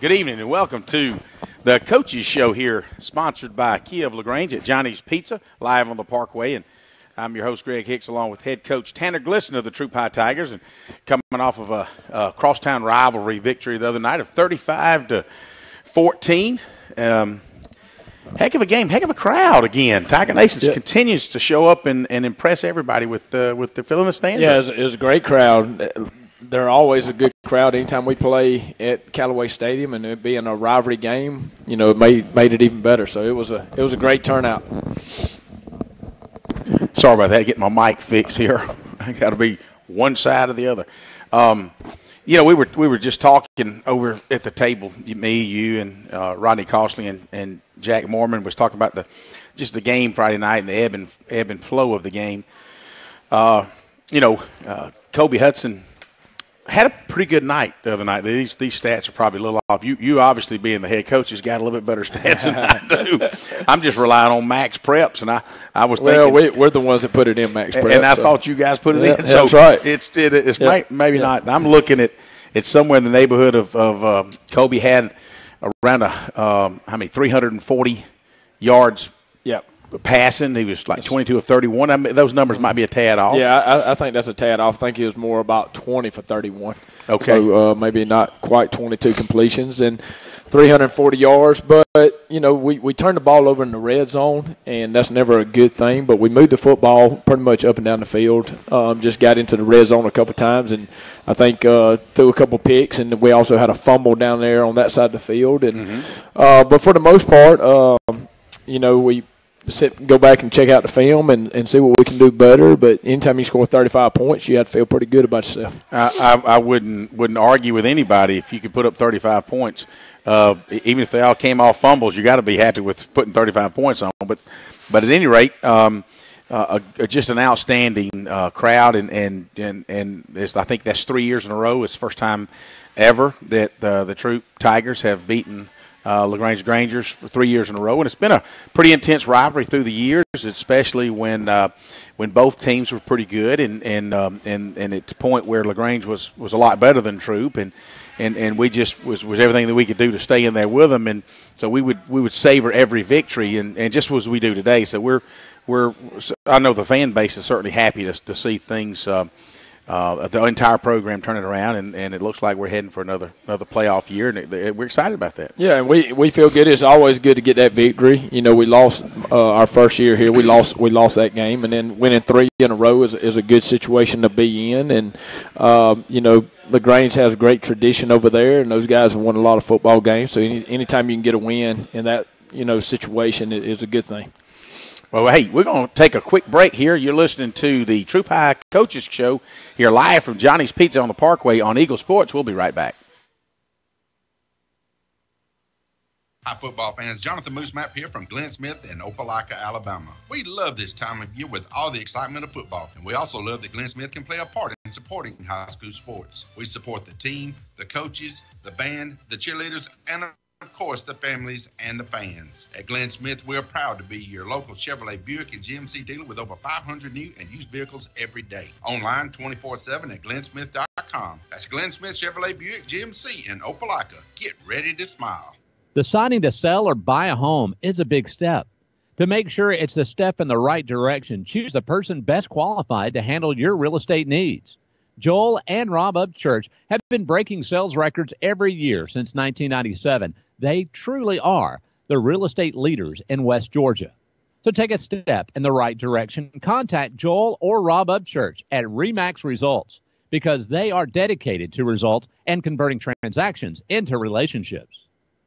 Good evening and welcome to the Coaches Show here, sponsored by Kia of LaGrange at Johnny's Pizza, live on the Parkway. And I'm your host, Greg Hicks, along with head coach Tanner Glisson of the Troup Tigers, and coming off of a crosstown rivalry victory the other night of 35-14. Heck of a game, heck of a crowd again. Tiger Nation continues to show up and impress everybody with the filling the stands. Yeah, it was a great crowd. They're always a good crowd anytime we play at Callaway Stadium, and it being a rivalry game, it made it even better. So it was a great turnout. Sorry about that. Getting my mic fixed here. I got to be one side or the other. We were just talking over at the table. Me, you, and Rodney Costley and Jack Mormon was talking about the game Friday night and the ebb and flow of the game. Kobe Hudson had a pretty good night the other night. These stats are probably a little off. You obviously being the head coach has got a little bit better stats than I do. I'm just relying on Max Preps, and I was thinking. Well, we're the ones that put it in Max Preps. And I thought you guys put it in. So that's right. It's maybe not. I'm looking at it's somewhere in the neighborhood of Kobe had around 340 yards. Yep. Passing, he was like 22 of 31. I mean, those numbers might be a tad off. Yeah, I think that's a tad off. I think he was more about 20 for 31. Okay. So maybe not quite 22 completions and 340 yards. But, we turned the ball over in the red zone, and that's never a good thing. But we moved the football pretty much up and down the field. Just got into the red zone a couple times, and I think threw a couple picks. And we also had a fumble down there on that side of the field. And but for the most part, we go back and check out the film and see what we can do better. But anytime you score 35 points, you have to feel pretty good about yourself. I wouldn't argue with anybody if you could put up 35 points. Even if they all came off fumbles, you got to be happy with putting 35 points on. But at any rate, just an outstanding crowd, and I think that's 3 years in a row. It's the first time ever that the Troup Tigers have beaten LaGrange Grangers for 3 years in a row, and it's been a pretty intense rivalry through the years, especially when both teams were pretty good, and at the point where LaGrange was a lot better than Troup, and we just was everything that we could do to stay in there with them, and so we would savor every victory, and just as we do today. So I know the fan base is certainly happy to see things. The entire program turning around, and it looks like we're heading for another playoff year, and we're excited about that. Yeah, and we feel good. It's always good to get that victory. We lost our first year here. We lost that game, and then winning 3 in a row is a good situation to be in. And LaGrange has a great tradition over there, and those guys have won a lot of football games. So anytime you can get a win in that situation is a good thing. Well, hey, we're going to take a quick break here. You're listening to the Troup High Coaches Show here live from Johnny's Pizza on the Parkway on Eagle Sports. We'll be right back. Hi, football fans. Jonathan Moose Map here from Glenn Smith in Opelika, Alabama. We love this time of year with all the excitement of football, and we also love that Glenn Smith can play a part in supporting high school sports. We support the team, the coaches, the band, the cheerleaders, and of course, the families and the fans. At Glenn Smith, we're proud to be your local Chevrolet, Buick, and GMC dealer with over 500 new and used vehicles every day. Online 24/7 at glennsmith.com. That's Glenn Smith Chevrolet, Buick, GMC in Opelika. Get ready to smile. Deciding to sell or buy a home is a big step. To make sure it's a step in the right direction, choose the person best qualified to handle your real estate needs. Joel and Rob Upchurch have been breaking sales records every year since 1997. They truly are the real estate leaders in West Georgia. So take a step in the right direction. Contact Joel or Rob Upchurch at RE/MAX Results because they are dedicated to results and converting transactions into relationships.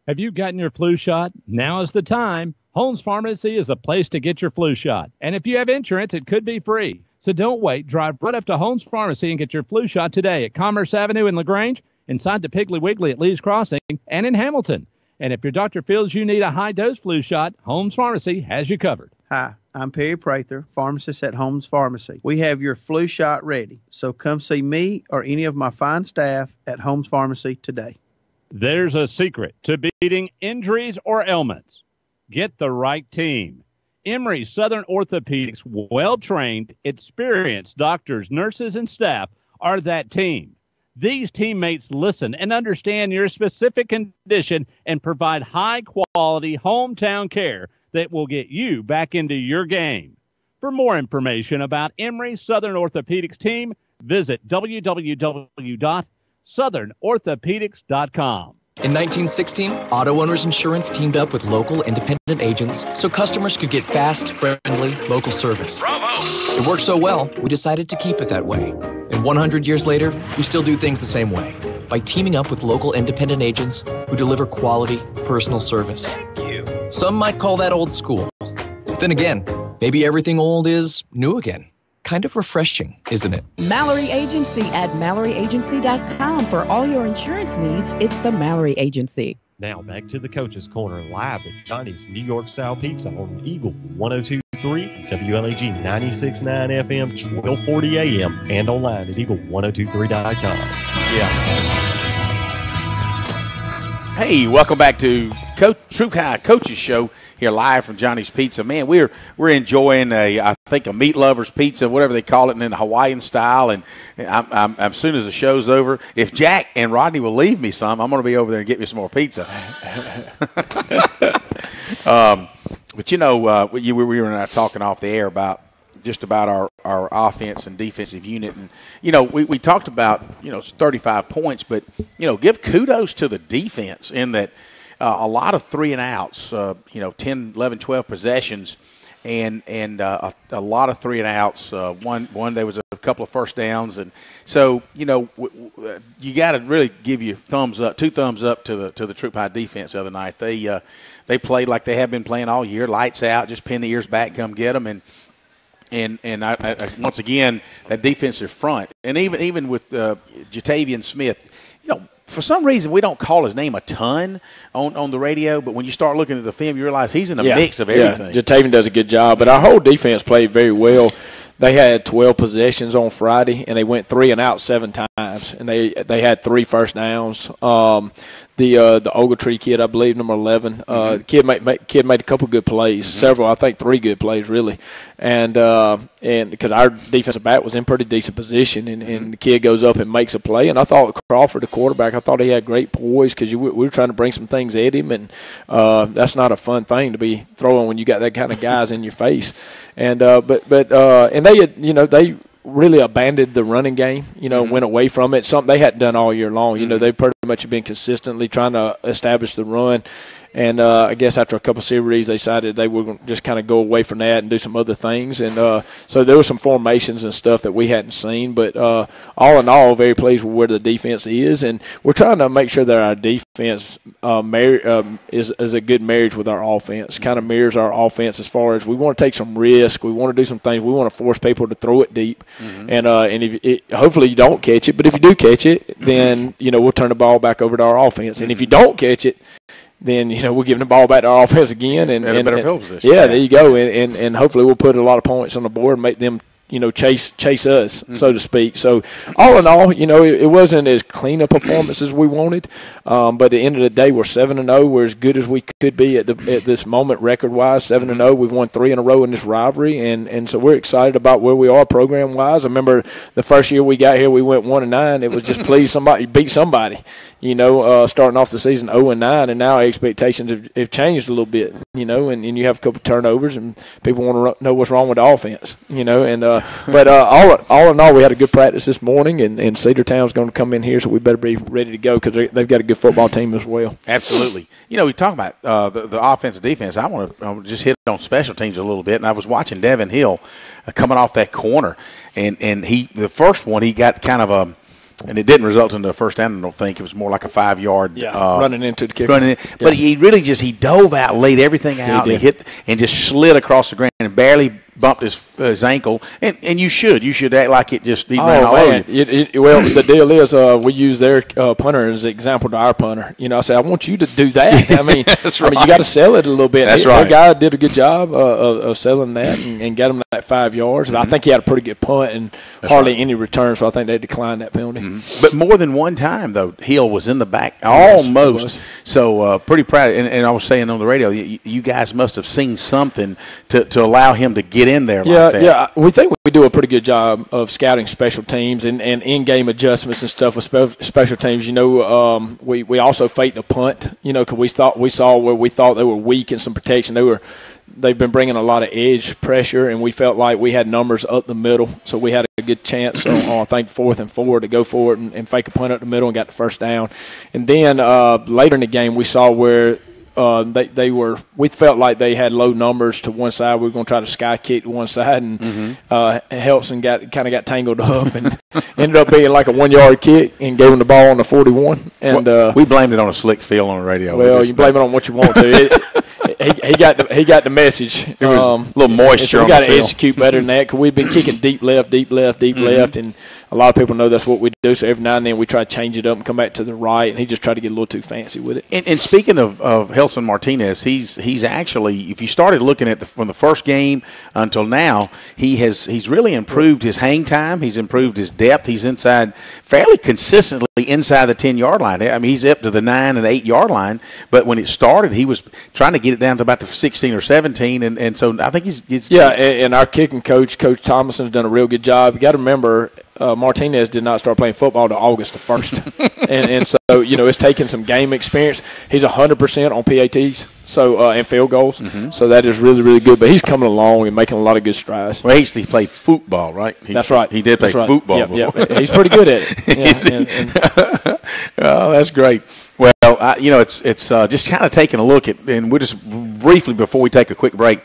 Have you gotten your flu shot? Now is the time. Holmes Pharmacy is the place to get your flu shot. And if you have insurance, it could be free. So don't wait. Drive right up to Holmes Pharmacy and get your flu shot today at Commerce Avenue in LaGrange, inside the Piggly Wiggly at Lee's Crossing, and in Hamilton. And if your doctor feels you need a high-dose flu shot, Holmes Pharmacy has you covered. Hi, I'm Perry Prather, pharmacist at Holmes Pharmacy. We have your flu shot ready, so come see me or any of my fine staff at Holmes Pharmacy today. There's a secret to beating injuries or ailments. Get the right team. Emory Southern Orthopedics, well-trained, experienced doctors, nurses, and staff are that team. These teammates listen and understand your specific condition and provide high-quality hometown care that will get you back into your game. For more information about Emory Southern Orthopedics team, visit www.southernorthopedics.com. In 1916, Auto Owners Insurance teamed up with local independent agents so customers could get fast, friendly, local service. Bravo! It worked so well, we decided to keep it that way. And 100 years later, we still do things the same way, by teaming up with local independent agents who deliver quality, personal service. Some might call that old school. But then again, maybe everything old is new again. Kind of refreshing, isn't it? Mallory Agency at MalloryAgency.com. For all your insurance needs, it's the Mallory Agency. Now back to the Coach's Corner live at Johnny's New York Style Pizza on Eagle 102.3, WLAG 96.9 FM, 1240 AM, and online at eagle1023.com. Yeah. Hey, welcome back to Troup Coaches Show here live from Johnny's Pizza. Man, we're enjoying I think a meat lover's pizza, whatever they call it, in the Hawaiian style. And I'm as soon as the show's over, if Jack and Rodney will leave me some, I'm going to be over there and get me some more pizza. But we were talking off the air about our offense and defensive unit. And, we talked about, 35 points, but, give kudos to the defense in that a lot of 3-and-outs, 10, 11, 12 possessions, and a lot of 3-and-outs. One there was a couple of first downs. And so, you got to really give you two thumbs up to the Troup High defense the other night. They played like they have been playing all year, lights out, just pin the ears back, come get them. And I, once again, that defensive front, and even with Jatavian Smith, for some reason we don't call his name a ton on the radio, but when you start looking at the film, you realize he's in the mix of everything. Yeah, Jatavian does a good job, but our whole defense played very well. They had 12 possessions on Friday, and they went 3-and-out 7 times, and they had 3 first downs. The Ogletree kid, I believe, number 11, kid made a couple good plays, several, I think 3 good plays really, and because our defensive back was in pretty decent position, and the kid goes up and makes a play, and I thought Crawford, the quarterback, I thought he had great poise because we were trying to bring some things at him, and that's not a fun thing to be throwing when you got that kind of guys in your face, and and they had, they really abandoned the running game, went away from it, something they hadn't done all year long. They pretty much have been consistently trying to establish the run. And I guess after a couple of series, they decided they were going to just kind of go away from that and do some other things. And so there were some formations and stuff that we hadn't seen. But all in all, very pleased with where the defense is. And we're trying to make sure that our defense is a good marriage with our offense, kind of mirrors our offense as far as we want to take some risk. We want to do some things. We want to force people to throw it deep. And hopefully you don't catch it. But if you do catch it, then, we'll turn the ball back over to our offense. And if you don't catch it, then, we're giving the ball back to our offense again. And a better field position. Yeah, there you go. And hopefully we'll put a lot of points on the board and make them, chase us, so to speak. So all in all, it wasn't as clean a performance as we wanted. But at the end of the day, we're 7-0. We're as good as we could be at this moment record-wise, 7-0. We've won 3 in a row in this rivalry. And so we're excited about where we are program-wise. I remember the first year we got here, we went 1-9. It was just beat somebody. Starting off the season 0-9, and now our expectations have changed a little bit, and you have a couple of turnovers, and people want to know what's wrong with the offense, but all in all, we had a good practice this morning, and Cedar Town's going to come in here, so we better be ready to go because they've got a good football team as well. Absolutely. We talk about the offense and defense. I want to just hit on special teams a little bit, and I was watching Devin Hill coming off that corner, and the first one he got kind of and it didn't result in a first down, I don't think. It was more like a 5-yard running into the kicker. But he really he dove out, laid everything out, and he hit and just slid across the ground and barely bumped his ankle. And you should act like he ran all over you. Well, the deal is we use their punter as an example to our punter. I say, I want you to do that. I mean, That's right. You got to sell it a little bit. That's right. That guy did a good job of selling that and got him that 5 yards. And I think he had a pretty good punt and hardly any return, so I think they declined that penalty. But more than one time, though, Hill was in the back almost. So pretty proud. And I was saying on the radio, you guys must have seen something to allow him to get get in there Yeah, like that. yeah. We think we do a pretty good job of scouting special teams and in-game adjustments and stuff with special teams. You know, we also faked the punt, you know, because we saw where we thought they were weak in some protection. They've been bringing a lot of edge pressure, and we felt like we had numbers up the middle, so we had a good chance on I think 4th and 4 to go for it and fake a punt up the middle and got the first down. And then later in the game, we saw where we felt like they had low numbers to one side. We were going to try to sky kick to one side, and Helpson got tangled up and ended up being like a 1-yard kick and gave him the ball on the 41. And we blamed it on a slick field on the radio. Well, you blame it on what you want to. He got the message. It was a little moisture. So we got to execute better than that because we've been kicking deep left, and a lot of people know that's what we do. So every now and then we try to change it up and come back to the right, and he just tried to get a little too fancy with it. And speaking of Helson Martinez, he's actually, if you started looking at from the first game until now, he's really improved his hang time. He's improved his depth. He's inside fairly consistently inside the 10-yard line. I mean, he's up to the 9 and 8-yard line. But when it started, he was trying to get it down to about the 16 or 17, and so I think he's yeah. And our kicking coach, Coach Thomason, has done a real good job. You got to remember, Martinez did not start playing football until August the 1st. and so, you know, it's taken some game experience. He's 100% on PATs and field goals. So that is really, really good. But he's coming along and making a lot of good strides. Well, he played football, right? That's right. He did play football before. Yeah. He's pretty good at it. Oh, that's great. Well, it's just kind of taking a look at, and we'll just briefly before we take a quick break,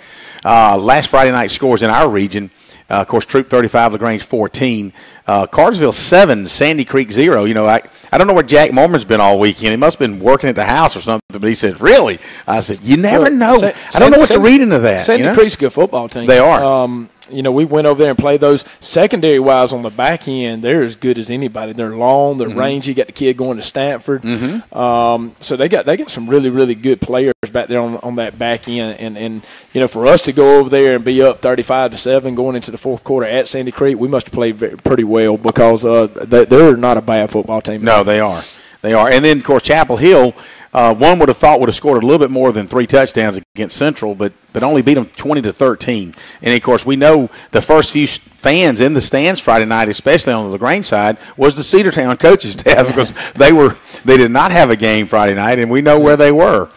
last Friday night scores in our region. Of course, Troup 35, LaGrange 14, Cartersville 7, Sandy Creek 0. You know, I don't know where Jack Mormon's been all weekend. He must have been working at the house or something. But he said, "Really?" I said, "You never know." I don't know what to read into that. Sandy Creek's a good football team. They are. You know, we went over there and played those secondary-wise on the back end. They're as good as anybody. They're long, they're rangy. Got the kid going to Stanford. So they got some really, really good players back there on that back end. And you know, for us to go over there and be up 35-7 going into the fourth quarter at Sandy Creek, we must have played pretty well because they're not a bad football team. No, they are. They are. And then, of course, Chapel Hill, one would have thought would have scored a little bit more than 3 touchdowns against Central, but only beat them 20-13. And, of course, we know the first few fans in the stands Friday night, especially on the LaGrange side, was the Cedartown coaching staff because they did not have a game Friday night, and we know where they were.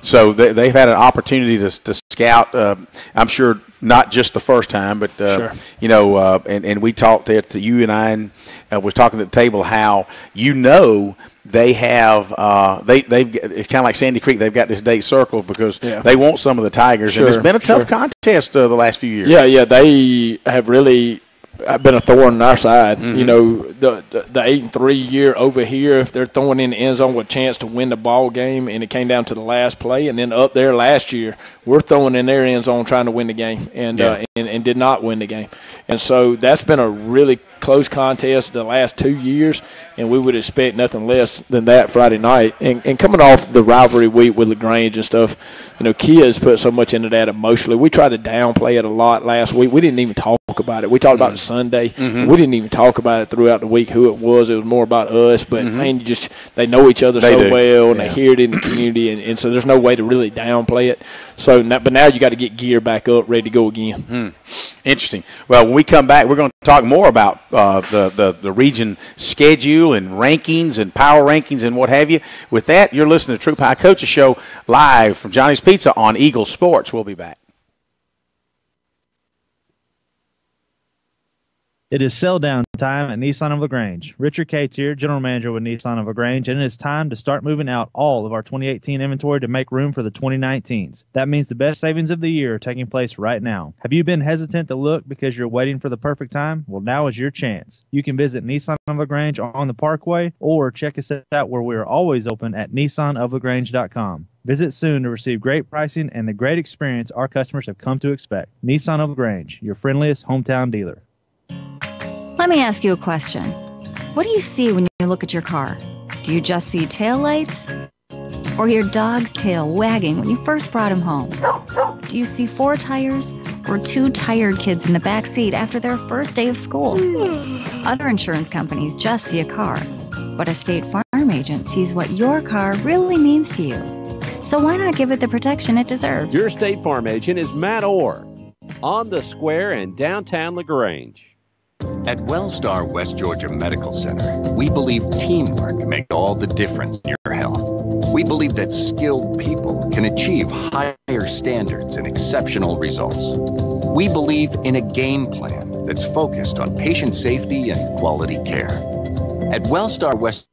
So they've had an opportunity to scout, I'm sure, not just the first time, but, you know, and we talked to you and I and was talking at the table how, you know, they have it's kind of like Sandy Creek. They've got this date circled because they want some of the Tigers, and it's been a tough contest the last few years. Yeah, they have really been a thorn on our side. You know, the 8-3 year over here, if they're throwing in the end zone with a chance to win the ball game, and it came down to the last play, and then up there last year, we're throwing in their end zone trying to win the game, and did not win the game. And so that's been a really close contest the last 2 years, and we would expect nothing less than that Friday night. And coming off the rivalry week with LaGrange and stuff, you know, Kia's put so much into that emotionally. We tried to downplay it a lot last week. We didn't even talk about it. We talked about it Sunday. We didn't even talk about it throughout the week, who it was. It was more about us. But, man, they know each other so well, and they hear it in the community, and so there's no way to really downplay it. So, but now you got to get gear back up, ready to go again. Interesting. Well, when we come back, we're going to talk more about the region schedule and rankings and power rankings and what have you. With that, you're listening to Troup High Coaches Show live from Johnny's Pizza on Eagle Sports. We'll be back. It is sell down time at Nissan of LaGrange. Richard Cates here, General Manager with Nissan of LaGrange, and it is time to start moving out all of our 2018 inventory to make room for the 2019s. That means the best savings of the year are taking place right now. Have you been hesitant to look because you're waiting for the perfect time? Well, now is your chance. You can visit Nissan of LaGrange on the Parkway or check us out where we are always open at nissanoflagrange.com. Visit soon to receive great pricing and the great experience our customers have come to expect. Nissan of LaGrange, your friendliest hometown dealer. Let me ask you a question. What do you see when you look at your car? Do you just see taillights? Or your dog's tail wagging when you first brought him home? Do you see 4 tires? Or 2 tired kids in the back seat after their first day of school? Other insurance companies just see a car, but a State Farm agent sees what your car really means to you. So why not give it the protection it deserves? Your State Farm agent is Matt Orr. on the square in downtown LaGrange. At Wellstar West Georgia Medical Center, we believe teamwork makes all the difference in your health. We believe that skilled people can achieve higher standards and exceptional results. We believe in a game plan that's focused on patient safety and quality care. At Wellstar West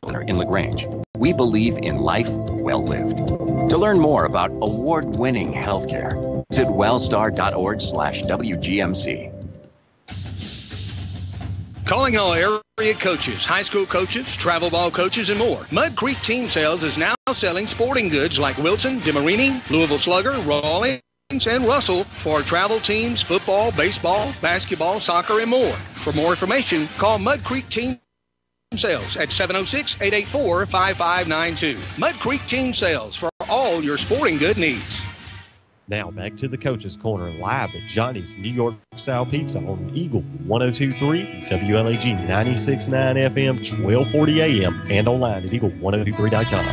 Center in LaGrange, we believe in life well lived. To learn more about award-winning healthcare, visit wellstar.org/WGMC. Calling all area coaches, high school coaches, travel ball coaches, and more. Mud Creek Team Sales is now selling sporting goods like Wilson, DeMarini, Louisville Slugger, Rawlings, and Russell for travel teams, football, baseball, basketball, soccer, and more. For more information, call Mud Creek Team Sales at 706-884-5592. Mud Creek Team Sales for all your sporting good needs. Now back to the Coach's Corner live at Johnny's New York Style Pizza on Eagle 102.3, WLAG 96.9 FM, 1240 AM, and online at eagle1023.com.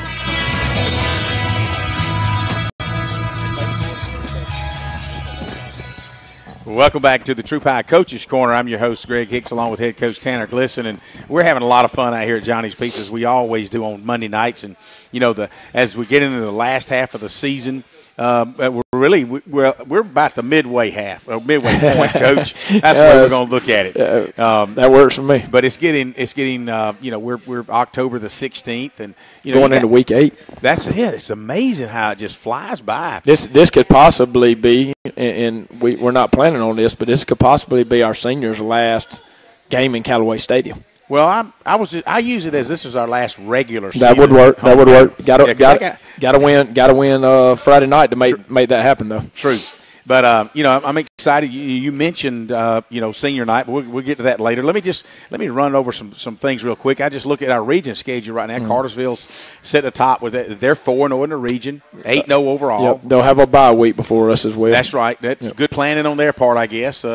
Welcome back to the Troup High Coaches Corner. I'm your host, Greg Hicks, along with head coach Tanner Glisson, and we're having a lot of fun out here at Johnny's Pizza, as we always do on Monday nights. And as we get into the last half of the season, we're about the midway point, Coach. That's the way we're going to look at it. That works for me. But it's getting. We're October the 16th, and going into week 8. That's it. It's amazing how it just flies by. This could possibly be, and we're not planning on this, but this could possibly be our seniors' last game in Callaway Stadium. Well, I use it as this is our last regular season. That would work. Got to win Friday night to make that happen, though. True. But, I'm excited. You mentioned, senior night, but we'll get to that later. Let me run over some things real quick. I just look at our region schedule right now. Cartersville's set at the top with it. They're 4-0 in the region, 8-0 overall. Yep. They'll have a bye week before us as well. That's right. That's good planning on their part, I guess.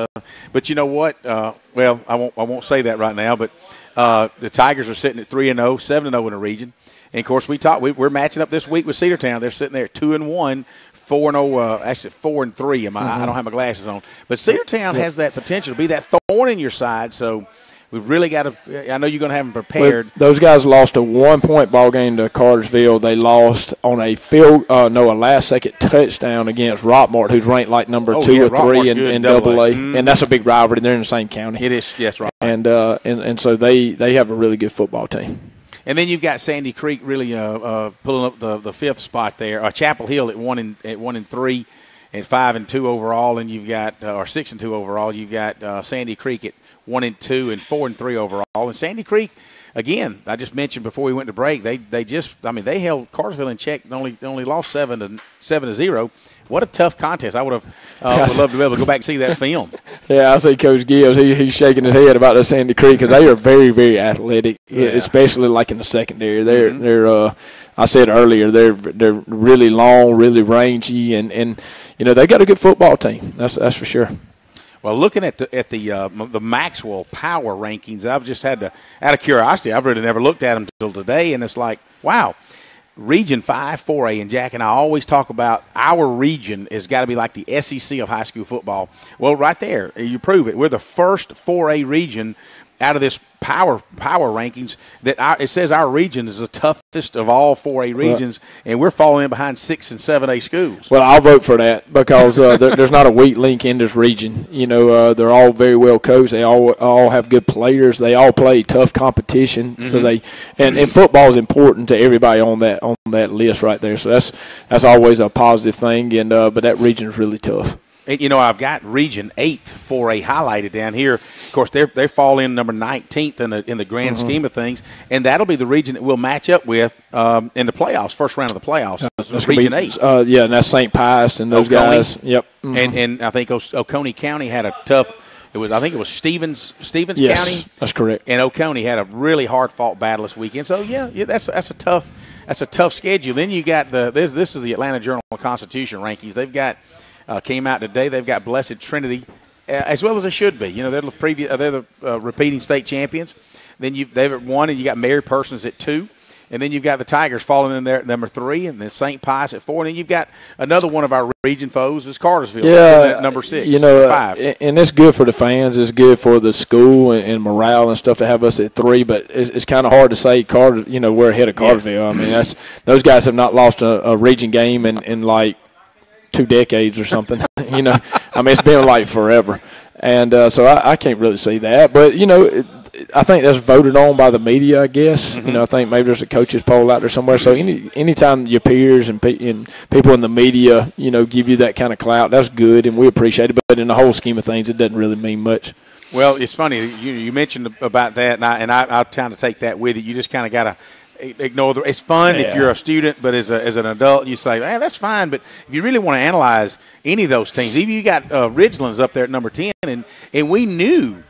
But you know what? I won't say that right now, but the Tigers are sitting at 3-0, 7-0 in the region. And, of course, we're matching up this week with Cedartown. They're sitting there at 2-1. 4-0, actually 4-3. I don't have my glasses on, but Cedartown has that potential to be that thorn in your side. So we've really got to. I know you're going to have them prepared. Well, those guys lost a 1-point ball game to Cartersville. They lost on a last-second touchdown against Rockmart, who's ranked like number 2 or 3 in AA, and that's a big rivalry. They're in the same county. It is, yes, right. And so they have a really good football team. And then you've got Sandy Creek really pulling up the 5th spot there. Chapel Hill at 1-3 and 5-2 overall, and you've got 6-2 overall. You've got Sandy Creek at 1-2 and 4-3 overall. And Sandy Creek, again, I just mentioned before we went to break, they held Cartersville in check. Only lost 7-0. What a tough contest. I would have loved to be able to go back and see that film. Yeah, I see Coach Gibbs. He's shaking his head about the Sandy Creek because they are very, very athletic, especially like in the secondary. They're I said earlier, they're really long, really rangy, and they got a good football team. That's for sure. Well, looking at the Maxwell Power rankings, I've just had to, out of curiosity, I've really never looked at them until today, and it's like, wow. Region 5, 4A, and Jack and I always talk about our region has got to be like the SEC of high school football. Well, right there, you prove it. We're the first 4A region out of this power rankings that it says our region is the toughest of all 4A regions, and we're falling in behind 6 and 7A schools. Well, I'll vote for that because there's not a weak link in this region. They're all very well coached. They all have good players. They all play tough competition. Mm-hmm. So and football is important to everybody on that list right there. So that's always a positive thing. And but that region is really tough. And, I've got Region 8 4A highlighted down here. Of course, they fall in number 19th in the grand scheme of things, and that'll be the region that we'll match up with in the playoffs, first round of the playoffs. That's Region 8. And that's St. Pius and those guys. Yep. Mm-hmm. And I think Oconee County had a tough. I think it was Stevens yes, County. That's correct. And Oconee had a really hard fought battle this weekend. So that's a tough schedule. Then you got this is the Atlanta Journal-Constitution rankings. They've got. Came out today. They've got Blessed Trinity, as well as they should be. They're the repeating state champions. Then they've at 1, and you got Mary Persons at 2. and then you've got the Tigers falling in there at number 3, and then St. Pius at 4, and then you've got another one of our region foes is Cartersville at number 6, 5. And it's good for the fans. It's good for the school and morale and stuff to have us at 3. But it's kind of hard to say we're ahead of Cartersville. I mean, those guys have not lost a region game in like 2 decades or something. I mean, it's been like forever. And so I can't really see that. But, I think that's voted on by the media, I guess. Mm-hmm. I think maybe there's a coaches poll out there somewhere. So anytime your peers and people in the media, give you that kind of clout, that's good, and we appreciate it. But in the whole scheme of things, it doesn't really mean much. Well, it's funny. You mentioned about that, and I'll kind of take that with you. You just kind of got to ignore it's fun if you're a student, but as an adult, you say, that's fine. But if you really want to analyze any of those teams, even you got Ridgeland's up there at number 10, and we knew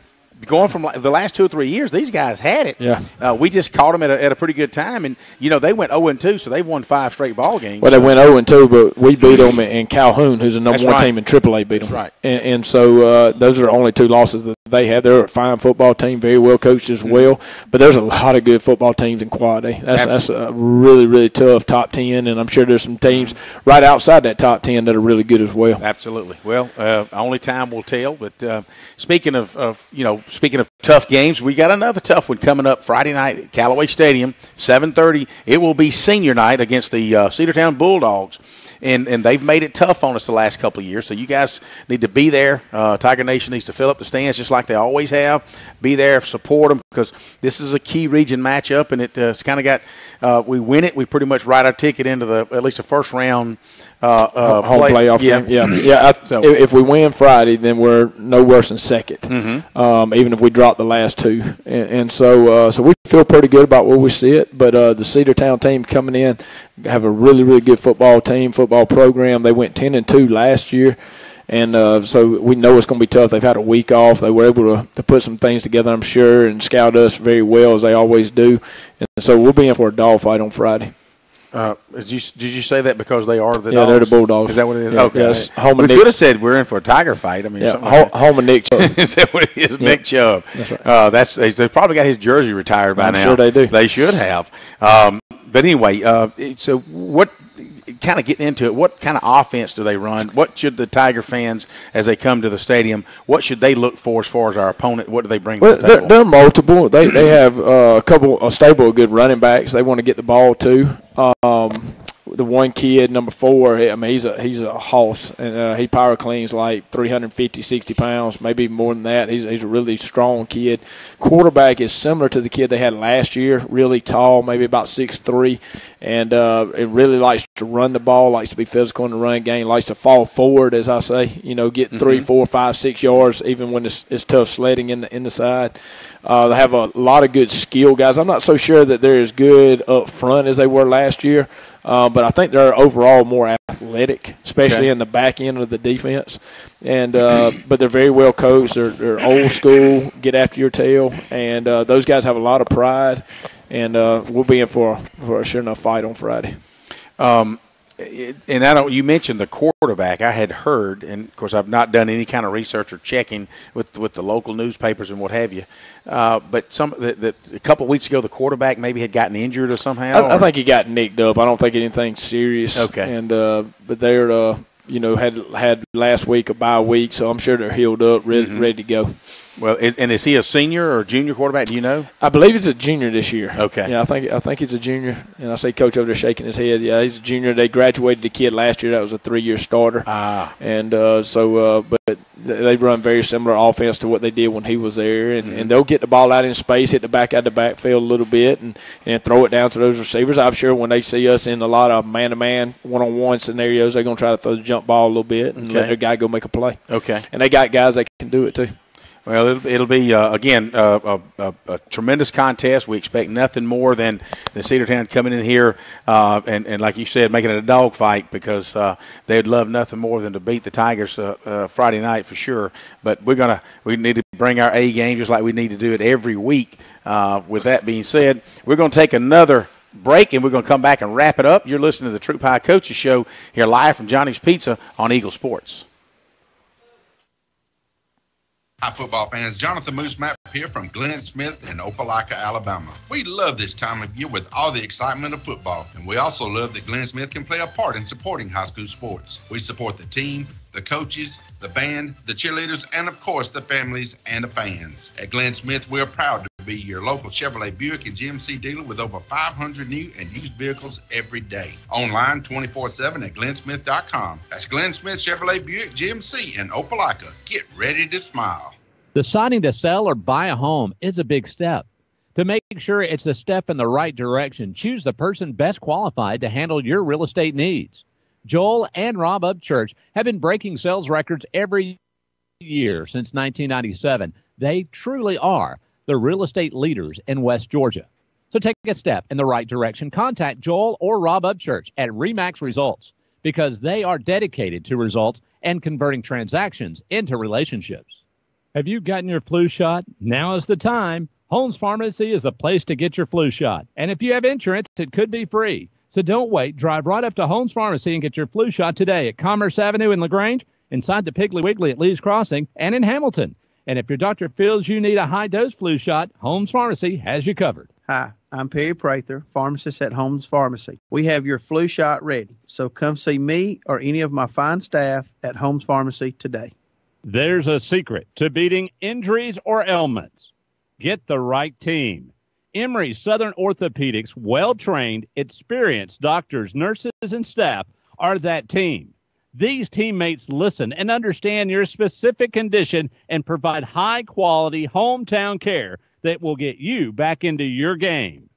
going from the last 2 or 3 years, these guys had it. Yeah. We just caught them at a pretty good time, and they went 0-2, so they've won 5 straight ball games. Well, they went 0-2, but we beat them in Calhoun, who's the number 1 team in AAA, beat them. That's right. And so those are the only 2 losses that they had. They're a fine football team, very well coached as well. But there's a lot of good football teams in Quad A. That's a really, really tough top 10, and I'm sure there's some teams right outside that top 10 that are really good as well. Absolutely. Well, only time will tell. But speaking of tough games, we got another tough one coming up Friday night at Callaway Stadium, 7:30. It will be senior night against the Cedartown Bulldogs. And they've made it tough on us the last couple of years, so you guys need to be there. Tiger Nation needs to fill up the stands just like they always have. Be there, support them, because this is a key region matchup, and it's kind of got we win it, we pretty much write our ticket into at least the first round home playoff game. Yeah. If we win Friday, then we're no worse than second, even if we drop the last 2. And so we feel pretty good about where we sit. But the Cedartown team coming in have a really, really good football program. They went 10-2 last year. And so we know it's going to be tough. They've had a week off. They were able to put some things together, I'm sure, and scout us very well, as they always do. And so we'll be in for a dogfight on Friday. Did you say that because they are the dogs? Yeah, they're the Bulldogs. Is that what it is? Yeah, okay. Yes. We could have said we're in for a tiger fight. I mean, home of Nick Chubb. Is that what it is? Yeah. Nick Chubb. That's right. They probably got his jersey retired by now. I'm sure they do. They should have. But anyway, so what? Kind of getting into it, what kind of offense do they run? What should the Tiger fans, as they come to the stadium, what should they look for as far as our opponent? What do they bring to the table? They're multiple. They have a stable of good running backs. They want to get the ball too. The one kid, number 4, I mean, he's a hoss, and he power cleans like 350, 60 pounds, maybe more than that. He's a really strong kid. Quarterback is similar to the kid they had last year, really tall, maybe about 6'3", and it really likes to run the ball, likes to be physical in the run game, likes to fall forward, as I say, get 3, 4, 5, 6 yards, even when it's tough sledding in the side. They have a lot of good skill guys. I'm not so sure that they're as good up front as they were last year, but I think they're overall more athletic, especially in the back end of the defense. And but they're very well coached. They're old school, get after your tail, and those guys have a lot of pride. And we'll be in for a sure enough fight on Friday. And you mentioned the quarterback. I had heard, and of course I've not done any kind of research or checking with the local newspapers and what have you. But a couple of weeks ago, the quarterback maybe had gotten injured or somehow. I think he got nicked up. I don't think anything serious. Okay. And but they're had last week a bye week, so I'm sure they're healed up, ready to go. Well, and is he a senior or junior quarterback? Do you know? I believe he's a junior this year. Okay. Yeah, I think he's a junior. And I see Coach over there shaking his head. Yeah, he's a junior. They graduated the kid last year. That was a 3-year starter. And but they run very similar offense to what they did when he was there. And they'll get the ball out in space, hit the back out of the backfield a little bit, and throw it down to those receivers. I'm sure when they see us in a lot of man-to-man, one-on-one scenarios, they're going to try to throw the jump ball a little bit and let their guy go make a play. Okay. And they got guys that can do it too. Well, it'll be, again, a tremendous contest. We expect nothing more than Cedartown coming in here and, like you said, making it a dogfight because they'd love nothing more than to beat the Tigers Friday night for sure. But we need to bring our A game just like we need to do it every week. With that being said, we're going to take another break, and we're going to come back and wrap it up. You're listening to the Troup High Coaches Show here live from Johnny's Pizza on Eagle Sports. Hi, football fans. Jonathan Moose Mapp here from Glenn Smith in Opelika, Alabama. We love this time of year with all the excitement of football, and we also love that Glenn Smith can play a part in supporting high school sports. We support the team, the coaches, the band, the cheerleaders, and of course the families and the fans. At Glenn Smith, we're proud to be your local Chevrolet Buick and GMC dealer with over 500 new and used vehicles every day. Online 24/7 at glennsmith.com. That's Glenn Smith Chevrolet Buick GMC in Opelika. Get ready to smile. Deciding to sell or buy a home is a big step. To make sure it's a step in the right direction, choose the person best qualified to handle your real estate needs. Joel and Rob Upchurch have been breaking sales records every year since 1997. They truly are the real estate leaders in West Georgia. So take a step in the right direction. Contact Joel or Rob Upchurch at RE/MAX Results because they are dedicated to results and converting transactions into relationships. Have you gotten your flu shot? Now is the time. Holmes Pharmacy is the place to get your flu shot. And if you have insurance, it could be free. So don't wait. Drive right up to Holmes Pharmacy and get your flu shot today at Commerce Avenue in LaGrange, inside the Piggly Wiggly at Lee's Crossing, and in Hamilton. And if your doctor feels you need a high-dose flu shot, Holmes Pharmacy has you covered. Hi, I'm Perry Prather, pharmacist at Holmes Pharmacy. We have your flu shot ready. So come see me or any of my fine staff at Holmes Pharmacy today. There's a secret to beating injuries or ailments. Get the right team. Emory Southern Orthopedics' well-trained, experienced doctors, nurses, and staff are that team. These teammates listen and understand your specific condition and provide high-quality hometown care that will get you back into your game.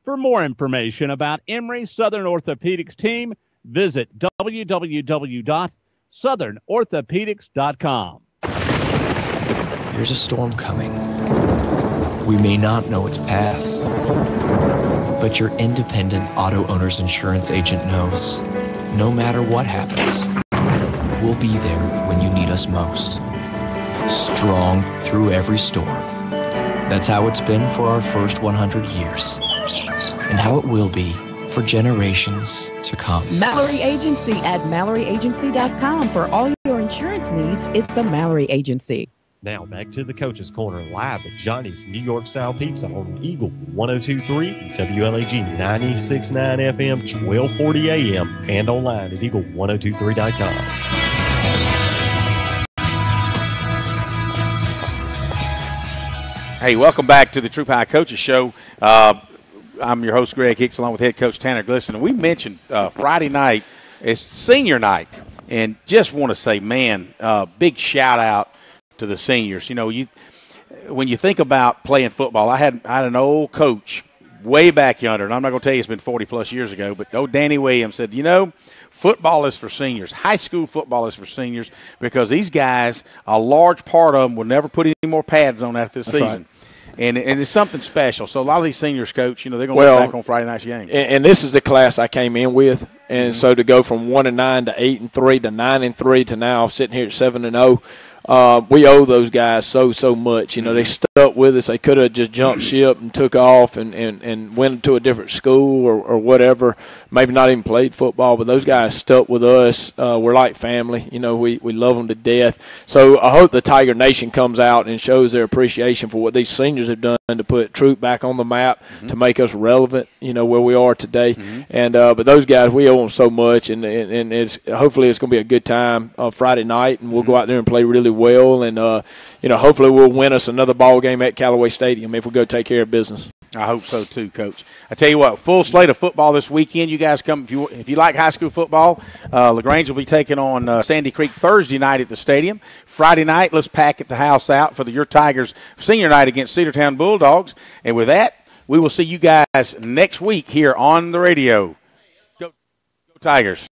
For more information about Emory Southern Orthopedics team, visit www.southernorthopedics.com. There's a storm coming. We may not know its path, but your independent auto owner's insurance agent knows. No matter what happens, we'll be there when you need us most. Strong through every storm. That's how it's been for our first 100 years, and how it will be for generations to come. Mallory Agency at MalloryAgency.com. For all your insurance needs, it's the Mallory Agency. Now back to the Coach's Corner live at Johnny's New York Style Pizza on Eagle 102.3, WLAG 96.9 FM, 1240 AM, and online at eagle1023.com. Hey, welcome back to the Troup High Coaches Show. I'm your host, Greg Hicks, along with head coach Tanner Glisson. And we mentioned Friday night is senior night. And just want to say, man, big shout-out to the seniors. You know, when you think about playing football, I had an old coach way back yonder, and I'm not going to tell you it's been 40-plus years ago, but old Danny Williams said, you know, football is for seniors. High school football is for seniors because these guys, a large part of them, will never put any more pads on after this season. Right. And it's something special. So a lot of these seniors, Coach, you know, they're going to be back on Friday night's game. And this is the class I came in with. And so to go from 1-9 to 8-3 to 9-3 to now sitting here at 7-0, we owe those guys so much. You know, they stuck with us. They could have just jumped ship and took off and went to a different school or whatever, maybe not even played football, but those guys stuck with us. We're like family. You know, we love them to death. So I hope the Tiger Nation comes out and shows their appreciation for what these seniors have done to put Troup back on the map, to make us relevant, you know, where we are today. And but those guys, we owe them so much, and it's hopefully it's going to be a good time Friday night, and we'll go out there and play really well, and you know, hopefully we'll win us another ball game at Callaway Stadium if we go take care of business. I hope so too, Coach. I tell you what, full slate of football this weekend. You guys come if you like high school football. LaGrange will be taking on Sandy Creek Thursday night at the stadium. Friday night, let's pack at the house out for your Tigers senior night against Cedartown Bulldogs. And with that, we will see you guys next week here on the radio. Go Tigers.